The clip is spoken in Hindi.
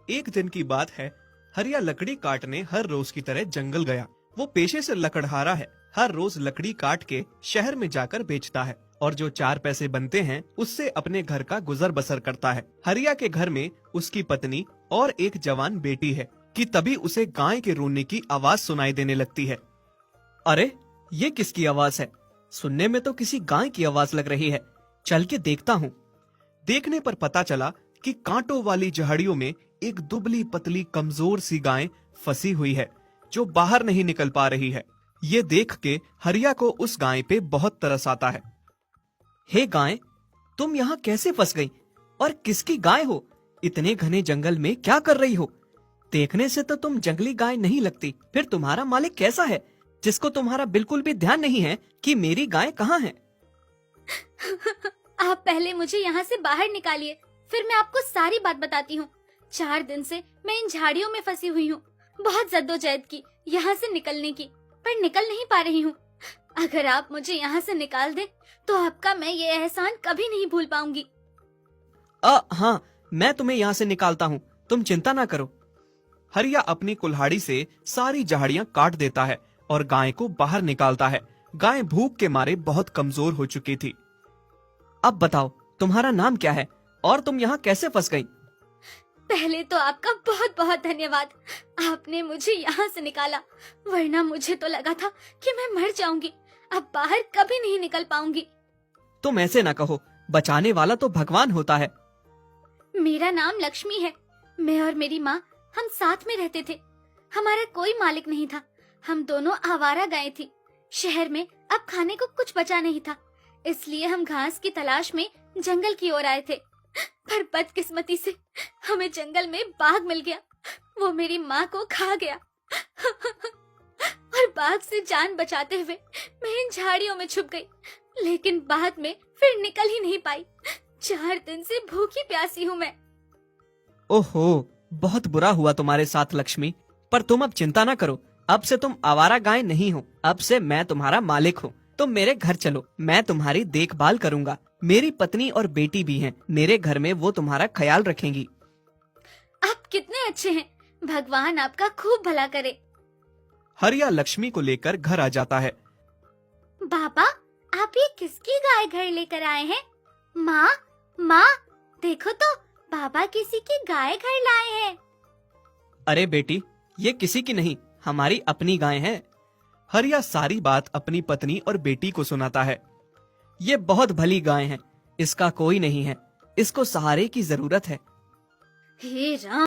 एक दिन की बात है। हरिया लकड़ी काटने हर रोज की तरह जंगल गया। वो पेशे से लकड़हारा है। हर रोज लकड़ी काट के शहर में जाकर बेचता है और जो 4 पैसे बनते हैं उससे अपने घर का गुजर बसर करता है। हरिया के घर में उसकी पत्नी और एक जवान बेटी है कि तभी उसे गाय के रोने की आवाज सुनाई देने लगती है। अरे, ये किसकी आवाज है? सुनने में तो किसी गाय की आवाज लग रही है। चल के देखता हूँ। देखने पर पता चला कि कांटों वाली झाड़ियों में एक दुबली पतली कमजोर सी गाय फंसी हुई है जो बाहर नहीं निकल पा रही है। ये देख के हरिया को उस गाय पे बहुत तरस आता है। हे गाय, तुम यहाँ कैसे फंस गई? और किसकी गाय हो? इतने घने जंगल में क्या कर रही हो? देखने से तो तुम जंगली गाय नहीं लगती। फिर तुम्हारा मालिक कैसा है जिसको तुम्हारा बिल्कुल भी ध्यान नहीं है कि मेरी गाय कहाँ है? आप पहले मुझे यहाँ से बाहर निकालिए, फिर मैं आपको सारी बात बताती हूँ। 4 दिन से मैं इन झाड़ियों में फंसी हुई हूँ। बहुत जद्दोजहद की यहाँ से निकलने की, पर निकल नहीं पा रही हूँ। अगर आप मुझे यहाँ से निकाल दे तो आपका मैं ये एहसान कभी नहीं भूल पाऊंगी। हाँ, मैं तुम्हें यहाँ से निकालता हूँ, तुम चिंता ना करो। हरिया अपनी कुल्हाड़ी से सारी झाड़ियाँ काट देता है और गाय को बाहर निकालता है। गाय भूख के मारे बहुत कमजोर हो चुकी थी। अब बताओ, तुम्हारा नाम क्या है और तुम यहाँ कैसे फंस गई? पहले तो आपका बहुत बहुत धन्यवाद। आपने मुझे यहाँ से निकाला, वरना मुझे तो लगा था कि मैं मर जाऊंगी। अब बाहर कभी नहीं निकल पाऊंगी। तुम ऐसे ना कहो, बचाने वाला तो भगवान होता है। मेरा नाम लक्ष्मी है। मैं और मेरी माँ हम साथ में रहते थे। हमारा कोई मालिक नहीं था। हम दोनों आवारा गायें थी। शहर में अब खाने को कुछ बचा नहीं था, इसलिए हम घास की तलाश में जंगल की ओर आए थे। पर बदकिस्मती से हमें जंगल में बाघ मिल गया। वो मेरी माँ को खा गया। और बाघ से जान बचाते हुए मैं इन झाड़ियों में छुप गई, लेकिन बाद में फिर निकल ही नहीं पाई। 4 दिन से भूखी प्यासी हूँ मैं। ओहो, बहुत बुरा हुआ तुम्हारे साथ लक्ष्मी। पर तुम अब चिंता ना करो, अब से तुम आवारा गाय नहीं हो। अब से मैं तुम्हारा मालिक हूँ। तुम मेरे घर चलो, मैं तुम्हारी देखभाल करूंगा। मेरी पत्नी और बेटी भी हैं। मेरे घर में वो तुम्हारा ख्याल रखेंगी। आप कितने अच्छे हैं। भगवान आपका खूब भला करे। हरिया लक्ष्मी को लेकर घर आ जाता है। बाबा, आप ये किसकी गाय घर लेकर आए हैं? माँ, माँ, देखो तो बाबा किसी की गाय घर लाए हैं। अरे बेटी, ये किसी की नहीं, हमारी अपनी गाय है। हरिया सारी बात अपनी पत्नी और बेटी को सुनाता है। ये बहुत भली गाय है, इसका कोई नहीं है, इसको सहारे की जरूरत है। हे राम।